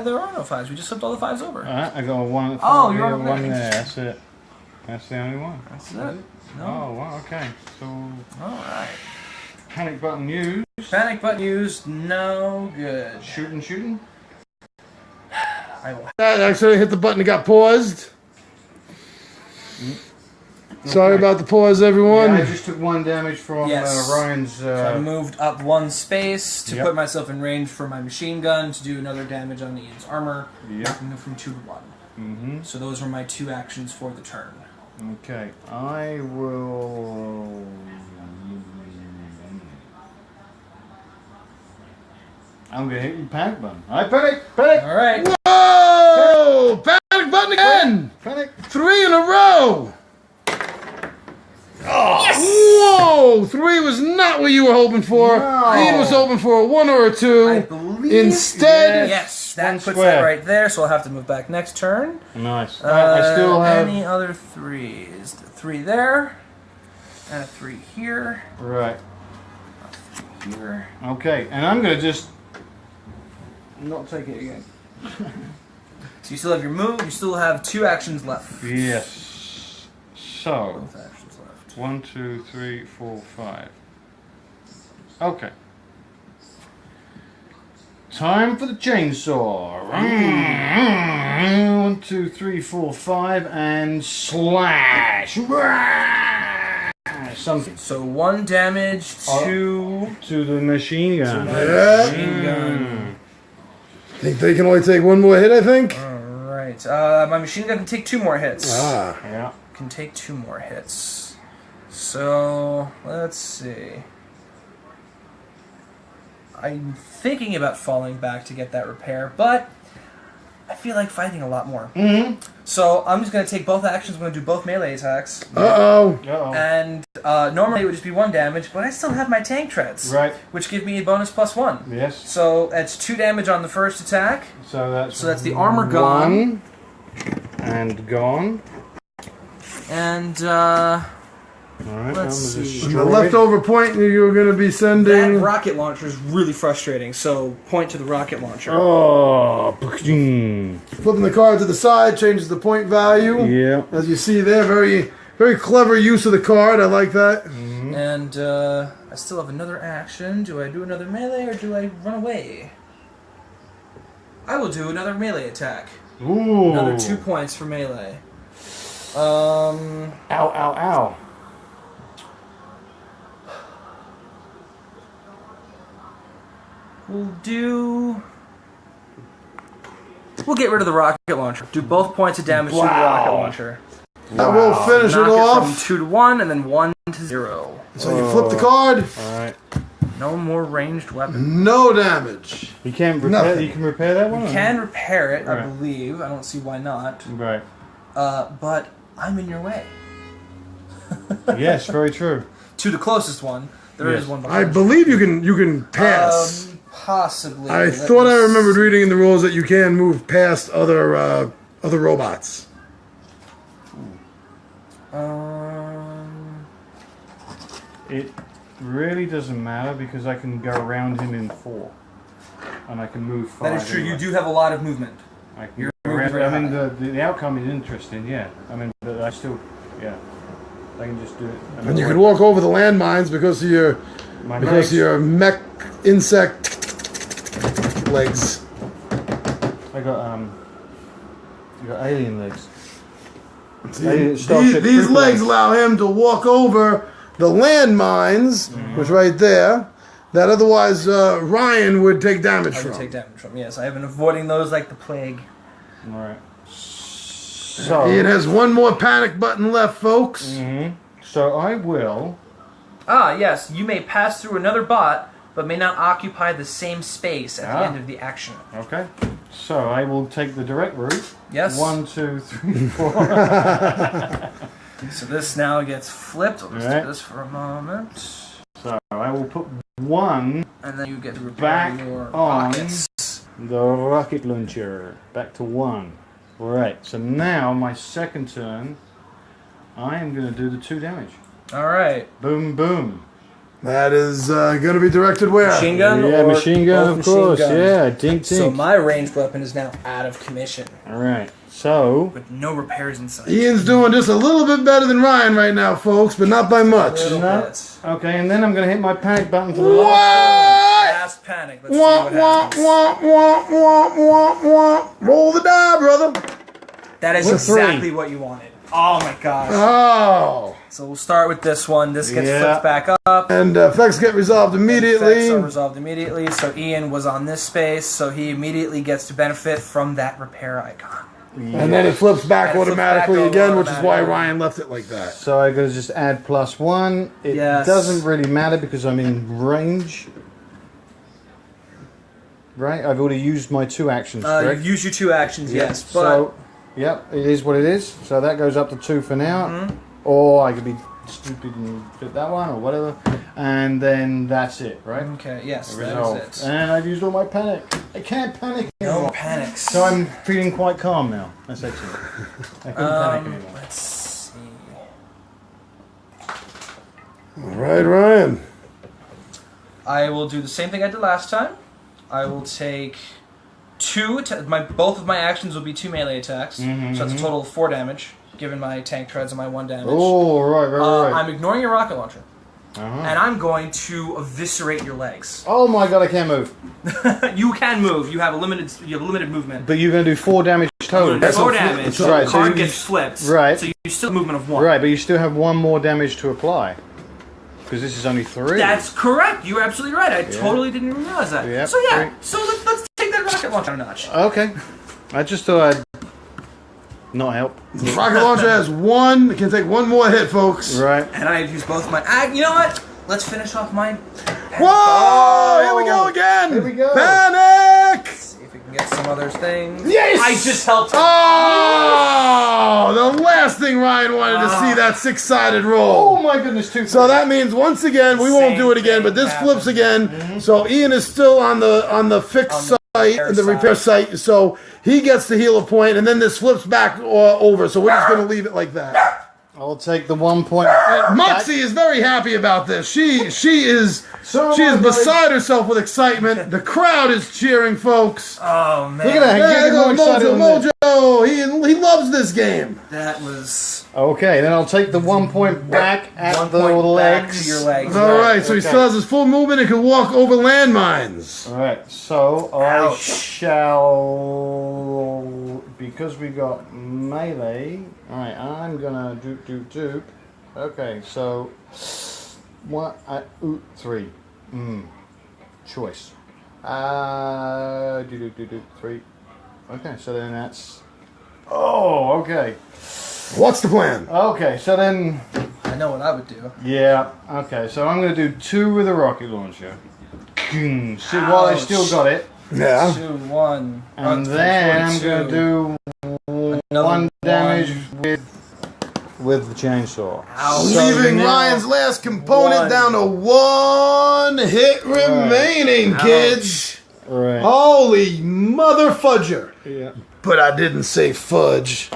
there are no 5s. We just flipped all the 5s over. Alright, I got a 1 at the Oh, front you're here, on 1 there. there. That's it. That's the only one. That's it. No. Oh, wow, okay. So, Alright. panic button used. Panic button used. No good. Shooting. I will. That actually hit the button and got paused. Sorry about the pause, everyone. Yeah, I just took 1 damage from Yes. Ryan's. So I moved up 1 space to Yep. put myself in range for my machine gun to do another damage on Ian's armor. Yep. Knocking him from 2 to 1. So those were my 2 actions for the turn. Okay, I will. I'm gonna hit your panic button. Alright, panic! All right. Whoa! Panic button again! Panic! 3 in a row! Whoa! 3 was not what you were hoping for. No. Ian was hoping for a 1 or a 2. I believe. Instead, Yes, that 1 puts square. that right there, so I'll have to move back next turn. Nice. I still have. Any other 3s? 3 there. And a 3 here. Right. Here. Okay, and I'm gonna just not take it again. So you still have your move. You still have 2 actions left. Yes. So. Both actions left. 1, 2, 3, 4, 5. Okay. Time for the chainsaw. 1, 2, 3, 4, 5, and slash. Something So 1 damage to to the machine gun. machine gun. think they can only take 1 more hit, I think. Alright. My machine gun can take 2 more hits. Yeah. Can take 2 more hits. So let's see. I'm thinking about falling back to get that repair, but I feel like fighting a lot more. Mm-hmm. So I'm just going to take both actions. I'm going to do both melee attacks. Uh-oh. Uh-oh. And normally it would just be 1 damage, but I still have my tank treads. Right. Which give me a bonus +1. Yes. So that's 2 damage on the first attack. So that's the armor gone. 1 and gone. And Alright, let's see. The leftover point you're going to be That sending. rocket launcher is really frustrating, so point to the rocket launcher. Oh, Flipping the card to the side changes the point value. yeah. As you see there, very, very clever use of the card. I like that. And I still have another action. Do I do another melee or do I run away? I will do another melee attack. Ooh. Another 2 points for melee. Ow, ow, ow. We'll get rid of the rocket launcher. Do both points of damage to the rocket launcher. That will finish it Knock it from off. 2 to 1 and then 1 to 0. So you flip the card. Alright. No more ranged weapon. No damage. You can't repair. Nothing. You can repair that one. You can repair it, I Right. believe. I don't see why not. Right. But I'm in your way. Yes, very true. To the closest one. There is one I behind. believe you can pass. Possibly. I Let thought me I remembered reading in the rules that you can move past other robots. It really doesn't matter because I can go around him in 4, and I can move 5. That is true. anyway. You do have a lot of movement. I can You're go moving around. very I mean, high. the outcome is interesting. Yeah. I mean, but I still, yeah. I can just do it. And you could walk over the landmines because of your mech insect legs. I got alien legs. These legs allow him to walk over the landmines, which right there, that otherwise Ryan would take damage I from. would take damage from. Yes, I have been avoiding those like the plague. All right. So Ian has one more panic button left, folks. So I will. Ah, yes. You may pass through another bot, but may not occupy the same space at the end of the action. Okay. So I will take the direct route. Yes. 1, 2, 3, 4. So this now gets flipped. I'll just Right. do this for a moment. So I will put 1 And then you get to repair back your on rockets. the rocket launcher. Back to 1. Right. So now my second turn, I am going to do the 2 damage. All right. Boom, boom. That is going to be directed where? Machine gun? Yeah, or machine gun, both of machine course. guns? Yeah, dink, dink. So my ranged weapon is now out of commission, All right. So with no repairs in sight. Ian's doing just a little bit better than Ryan right now, folks, but not by much. A little No. bit. okay, and then I'm going to hit my panic button for the What? Last panic. Let's see what happens. Roll the die, brother. That is What's 3? exactly what you wanted. Oh my gosh. Oh. So we'll start with this one. This gets Yeah. flipped back up. And effects get resolved Effects immediately. are resolved immediately. So Ian was on this space, so he immediately gets to benefit from that repair icon. And then it flips back And it flips automatically back again, which is why automatically. Ryan left it like that. So I got to just add +1. It Yes. doesn't really matter because I'm in range. Right? I've already used my 2 actions, correct? You've used your 2 actions, yes. But So, yep, it is what it is. So that goes up to 2 for now. Or I could be stupid and flip that one or whatever. And then that's it, right? okay, yes, that Resolved. is it. And I've used all my panic. I can't panic No anymore. more panics. So I'm feeling quite calm now. That's excellent. I couldn't panic anymore. Let's see. All right, Ryan. I will do the same thing I did last time. I will take 2. Both of my actions will be 2 melee attacks. So that's a total of 4 damage, given my tank treads and my 1 damage. Oh, right. I'm ignoring your rocket launcher, Uh-huh. and I'm going to eviscerate your legs. Oh my god, I can't move. You can move. You have limited movement. But you're going to do 4 damage total. That's 4 a flip. damage. That's So right, the so card you- gets flipped. Right. So you still have movement of 1. Right, but you still have 1 more damage to apply. Because this is only 3. That's correct. You're absolutely right. I totally didn't even realize that. Yep, So yeah. great. So let's take that rocket launcher a notch. Okay. I just thought I'd not help. The rocket launcher has 1. It can take 1 more hit, folks. Right. And I've used both my. You know what? Let's finish off mine. Whoa! Here we go again. Here we go. Panic! See if we can get some other things. Yes! I just helped him. Oh! The last thing Ryan wanted to see, that six-sided roll. Oh my goodness, 2 So that means once again, we won't do it again, but this flips again. So Ian is still on the fixed site, the repair site. So he gets to heal a point, and then this flips back over. So we're just going to leave it like that. I'll take the 1 point. Moxie is very happy about this. She is beside herself with excitement. The crowd is cheering, folks. Oh man! Look at that. There you go, Get more excited Mojo. He loves this game. That was Okay, then I'll take the 1 point back at 1 the point back legs. to your legs. All right, so he still has his full movement and can walk over landmines. All right, so I Ouch. shall, because we got melee. All right, I'm gonna doop. Okay, so 3. Choice. Doop 3. Okay, so then that's. Oh, okay. What's the plan? Okay, so then. I know what I would do. Yeah, okay, so I'm going to do 2 with a rocket launcher. See, while I still got it. Yeah. 2, 1. And then I'm going to do 1 damage with the chainsaw. Ouch. Leaving now- Ryan's last component 1. down to 1 hit remaining, kids. Right. Holy mother fudger. Yeah. But I didn't say fudge.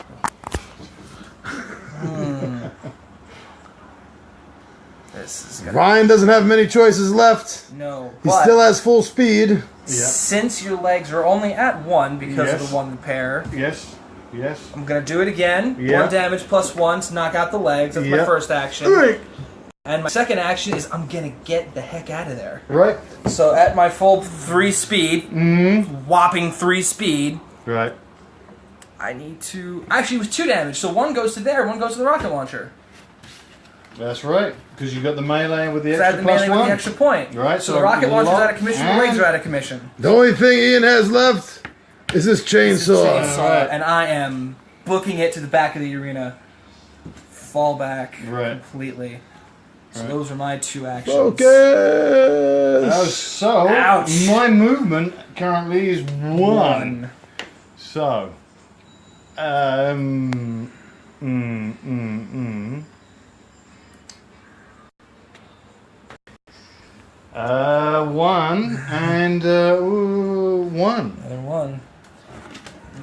This is gonna Ryan doesn't have many choices left. no. He But still has full speed. since your legs are only at 1 because of Yes. the 1 repair, Yes. Yes. I'm gonna do it again. Yeah. 1 damage plus 1 to knock out the legs. That's my Yeah. first action. And my second action is I'm gonna get the heck out of there. Right. So at my full 3 speed, Mm-hmm. whopping 3 speed, Right. I need to. Actually, it was 2 damage. So 1 goes to there, 1 goes to the rocket launcher. That's right. Because you got the melee with the So I had extra the plus melee 1. with the extra point. Right, So so the rocket launcher's lock out of commission, the and- legs are out of commission. The only thing Ian has left is his chainsaw. Chainsaw, Right. and I am booking it to the back of the arena. Fall back Right. completely. So Right. those are my 2 actions. Focus. So, Ouch. my movement currently is 1. So, 1 and 1. Another 1.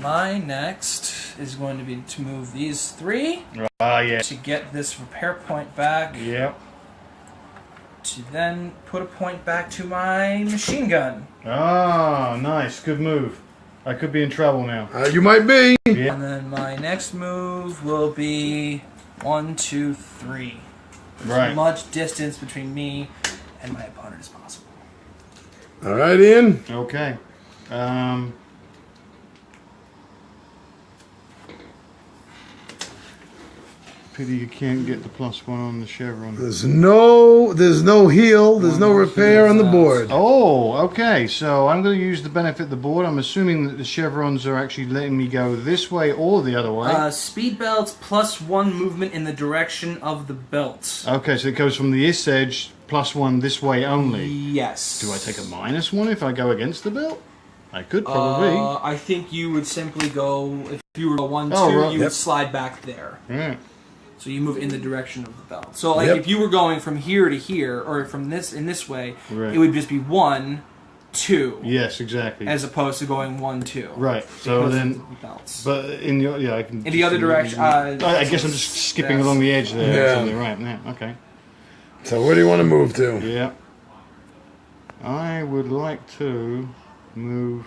My next is going to be to move these 3 Yeah. to get this repair point back. Yep. To then put a point back to my machine gun. Oh, nice. Good move. I could be in trouble now. You might be. Yeah. And then my next move will be 1, 2, 3. Right. As much distance between me and my opponent as possible. All right, Ian. Okay. Pity you can't get the +1 on the chevron. There's no heal. There's no repair on the board. Oh, okay. So I'm going to use the benefit of the board. I'm assuming that the chevrons are actually letting me go this way or the other way. Speed belts plus 1 movement in the direction of the belt. Okay, so it goes from this edge +1 this way only. Yes. Do I take a -1 if I go against the belt? I could probably. I think you would simply go, if you were a 1, 2, right. you Yep. would slide back there. Right. So you move in the direction of the belt. So like Yep. if you were going from here to here, or from this in this way, Right. it would just be 1, 2, Yes, exactly. as opposed to going 1, 2. Right. So Because then, of the belts. but in your I can. In the other direction, I guess I'm just skipping that's- along the edge there. Yeah. Or something. Right. Yeah. Okay. So where do you want to move to? Yeah. I would like to move.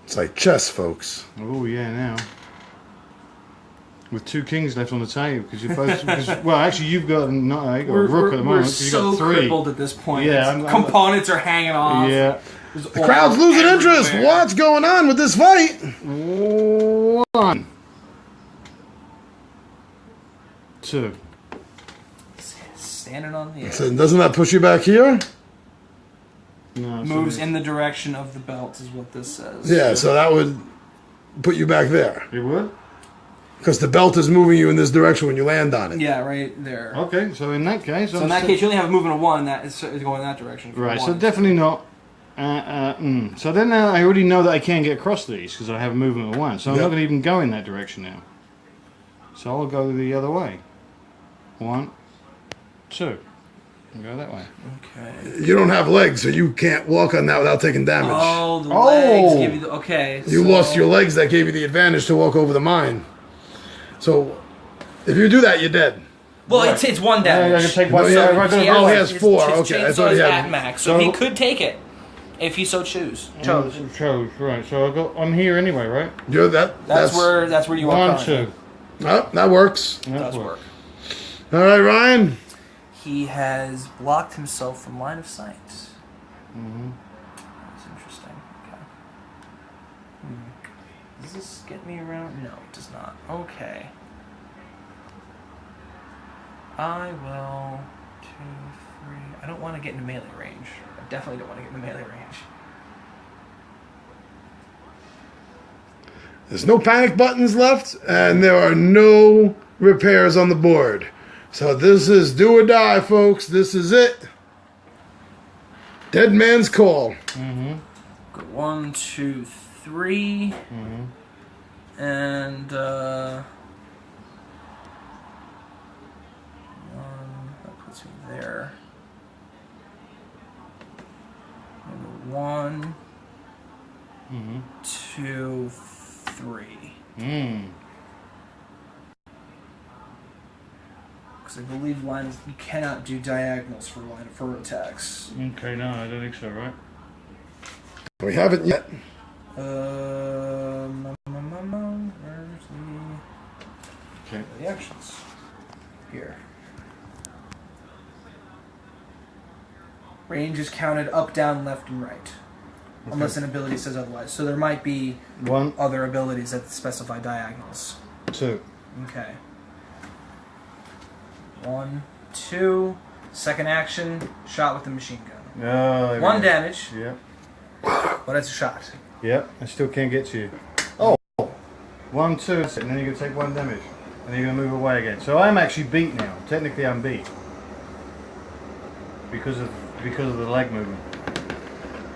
It's like chess, folks. Oh yeah, now. With 2 kings left on the table because you're both. Well, actually, you've got no, you got a rook at the moment. We're 'cause you've so got 3. crippled at this point. Yeah, It's- I'm- components are hanging off. Yeah. The crowd's losing interest. What's going on with this fight? 1. 2. Standing on the edge. So doesn't that push you back here? No, Moves in the direction of the belt is what this says. Yeah, so that would put you back there. It would. Because the belt is moving you in this direction when you land on it. Yeah, right there. Okay, so in that case... So in that case, you only have a movement of 1 that is going in that direction. Right, so definitely not... So then I already know that I can't get across these because I have a movement of 1. So I'm not going to even go in that direction now. So I'll go the other way. 1, 2. And go that way. Okay. You don't have legs, so you can't walk on that without taking damage. Oh, the legs give you the... Okay. You lost your legs that gave you the advantage to walk over the mine. So, if you do that, you're dead. Well, it's 1 damage. I can take 1. He has 4. Okay, I thought he had... at max, so he could take it if he so chose. Right. So I'm here anyway, right? You're that's where you are. 1, 2. Oh, that works. That does work. All right, Ryan. He has blocked himself from line of sight. Mm-hmm. That's interesting. Okay. Does this get me around? No, it does not. Okay. I will... 2, 3... I don't want to get into melee range. I definitely don't want to get into melee range. There's no panic buttons left, and there are no repairs on the board. So this is do or die, folks. This is it. Dead man's call. Mm-hmm. Got 1, 2, 3. Mm-hmm. And, 1, that puts me there. And 1, 2, 3. Because I believe you cannot do diagonals for attacks. Okay, no, I don't think so, right? We haven't yet. Where's the actions? Here. Range is counted up, down, left, and right. Okay. Unless an ability says otherwise. So there might be 1 other abilities that specify diagonals. 2. Okay. 1, 2. Second action, shot with the machine gun. 1 damage. Yeah. But it's a shot. Yeah, I still can't get to you. Oh! 1, 2, and then you're going to take 1 damage. And then you're going to move away again. So I'm actually beat now. Technically I'm beat. Because of the leg movement.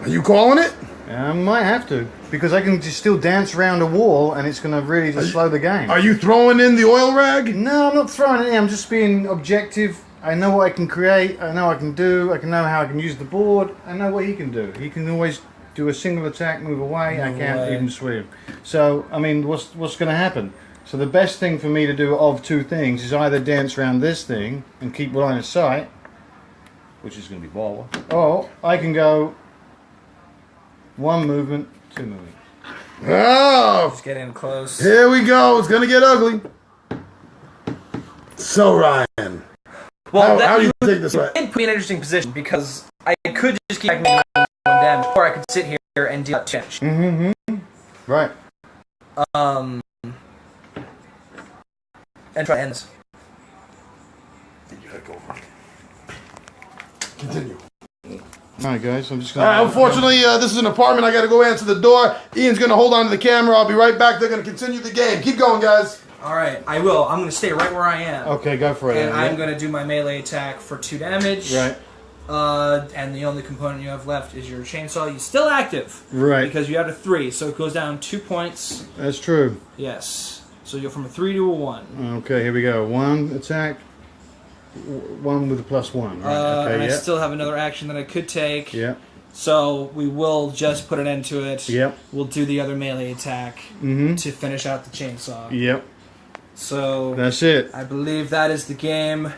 Are you calling it? I might have to. Because I can just still dance around a wall and it's going to really just slow the game. Are you throwing in the oil rag? No, I'm not throwing it in. I'm just being objective. I know what I can create. I know what I can do. I can know how I can use the board. I know what he can do. He can always do a single attack, move away. I can't even swim. So, I mean, what's going to happen? So the best thing for me to do of 2 things is either dance around this thing and keep line of sight, which is going to be baller, or I can go 1 movement, 2 movement. Oh! Just get in close. Here we go. It's going to get ugly. So, Ryan. Well, how do you take this right? It put me in an interesting position because I could just keep making 1 damage, or I could sit here and deal 2 damage. Mm-hmm. Right. And try to end this. You gotta go. Continue. Alright guys, I'm just gonna... unfortunately, this is an apartment. I gotta go answer the door. Ian's gonna hold on to the camera. I'll be right back. They're gonna continue the game. Keep going, guys. Alright, I will. I'm gonna stay right where I am. Okay, go for it. And I'm gonna do my melee attack for 2 damage. Right. And the only component you have left is your chainsaw. You're still active. Right. Because you had a 3, so it goes down 2 points. That's true. Yes. So you're from a 3 to a 1. Okay, here we go. 1 attack. 1 with a +1. Right. Okay, and I still have another action that I could take. Yeah. So we will just put an end to it. Yep. We'll do the other melee attack to finish out the chainsaw. Yep. So that's it. I believe that is the game.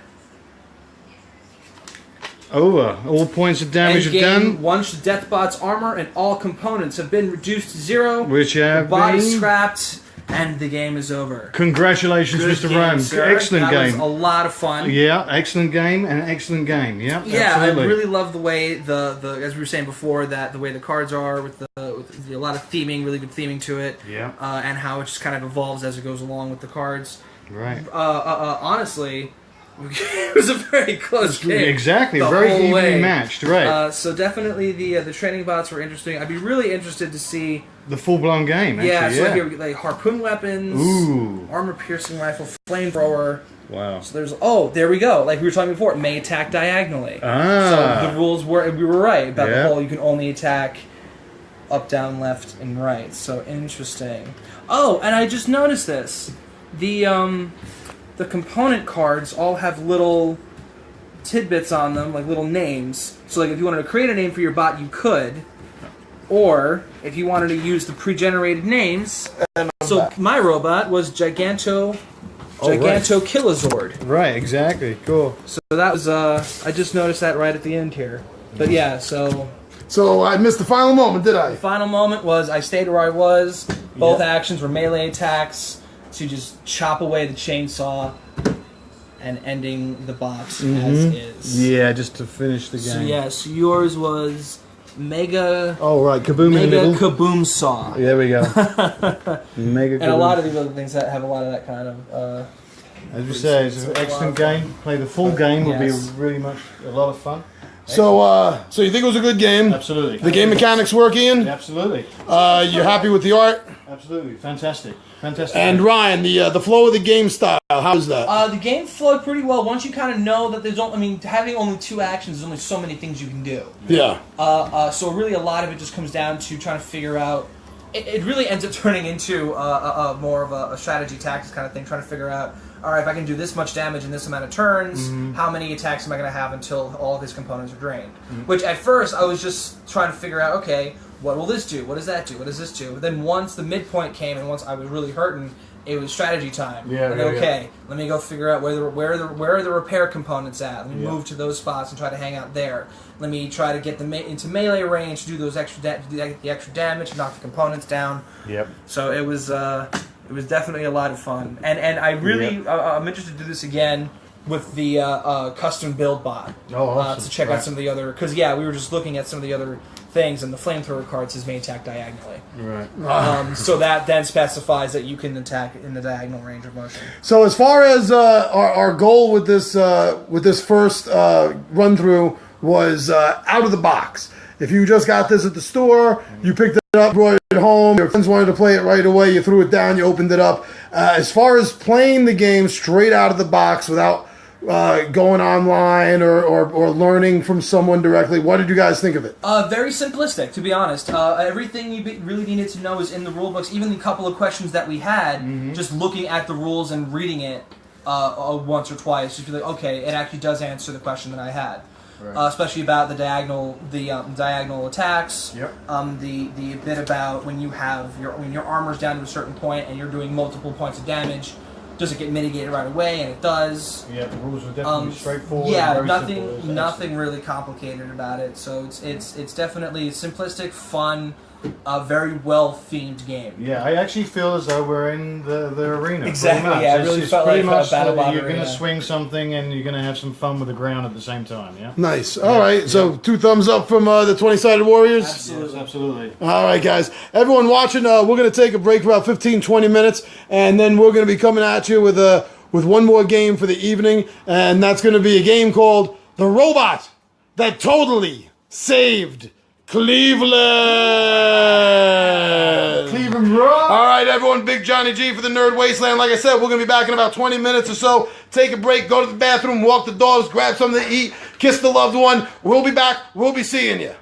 Over. All points of damage are done. Once the Deathbot's armor and all components have been reduced to 0, which have the body been scrapped, and the game is over. Congratulations, Mr. Rome. Excellent game. That was a lot of fun. Yeah, excellent game and an excellent game. Yeah, absolutely. I really love the way the as we were saying before, that the way the cards are with a lot of theming, really good theming to it. Yeah. And how it just kind of evolves as it goes along with the cards. Right. Honestly, It was a very close game. Exactly, the very whole evenly way. matched, right? So definitely the training bots were interesting. I'd be really interested to see. The full-blown game, actually, Yeah, so yeah. here we get like harpoon weapons, Ooh. armor-piercing rifle, flamethrower. Wow. So there's there we go. Like we were talking before, it may attack diagonally. Ah. So the rules were we were right about Yeah. the whole. You can only attack up, down, left, and right. So interesting. Oh, and I just noticed this. The component cards all have little tidbits on them, like little names. So like if you wanted to create a name for your bot, you could. Or if you wanted to use the pre-generated names. So my robot was Giganto Kilozord. Right, exactly. Cool. So that was I just noticed that right at the end here. But yeah, so So I missed the final moment, did I? the final moment was I stayed where I was. Both actions were melee attacks to just chop away the chainsaw and ending the bot as is. Yeah, just to finish the game. So yes, yours was Mega Oh, right, kaboom in the Mega middle. Kaboom Saw. There we go. Mega And a lot of these other things that have a lot of that kind of As we say, it's an excellent game. Play the full game will be Yes. really much a lot of fun. So so you think it was a good game? Absolutely. The game mechanics work, Ian? Absolutely. You're happy with the art? Absolutely. Fantastic. Fantastic. And Ryan, the flow of the game style, how's that? the game flowed pretty well once you kind of know that there's only, I mean, having only 2 actions, there's only so many things you can do. Yeah. So really a lot of it just comes down to trying to figure out, it really ends up turning into more of a strategy tactics kind of thing, trying to figure out, all right, if I can do this much damage in this amount of turns, how many attacks am I going to have until all of his components are drained? Which at first I was just trying to figure out, okay, what will this do? What does that do? What does this do? Then once the midpoint came and once I was really hurting, it was strategy time. Yeah, and yeah, okay, let me go figure out where are the repair components at. Let me move to those spots and try to hang out there. Let me try to get into melee range to do those extra the extra damage, knock the components down. Yep. So it was definitely a lot of fun, and I really I'm interested to do this again with the custom build bot. Oh, awesome. To check out some of the other, because we were just looking at some of the other things, and the flamethrower card says may attack diagonally. Right. So that then specifies that you can attack in the diagonal range of motion. So as far as our goal with this first run through was out of the box. If you just got this at the store, you picked it up, brought it home, your friends wanted to play it right away, you threw it down, you opened it up. As far as playing the game straight out of the box without going online or learning from someone directly, what did you guys think of it? Very simplistic, to be honest. Everything you really needed to know is in the rule books. Even the couple of questions that we had, just looking at the rules and reading it once or twice, just be like, okay, it actually does answer the question that I had. Right. Especially about the diagonal attacks. Yep. The bit about when your armor's down to a certain point and you're doing multiple points of damage, does it get mitigated right away? And it does. Yeah, the rules are definitely straightforward. Yeah, very nothing really complicated about it. So it's definitely simplistic, fun, a very well themed game. Yeah, I actually feel as though we're in the arena. Exactly. Pretty much. Yeah, it really felt pretty like much a battle bot you're going arena. to swing something and you're going to have some fun with the ground at the same time. Yeah. Nice. All right. So 2 thumbs up from the 20-sided Warriors. Absolutely. Yes, absolutely. All right, guys. Everyone watching, we're going to take a break for about 15-20 minutes, and then we're going to be coming at you with one more game for the evening, and that's going to be a game called The Robot That Totally Saved Cleveland. Cleveland Rock. All right, everyone, Big Johnny G for the Nerd Wasteland. Like I said, we're going to be back in about 20 minutes or so. Take a break, go to the bathroom, walk the dogs, grab something to eat, kiss the loved one. We'll be back. We'll be seeing you.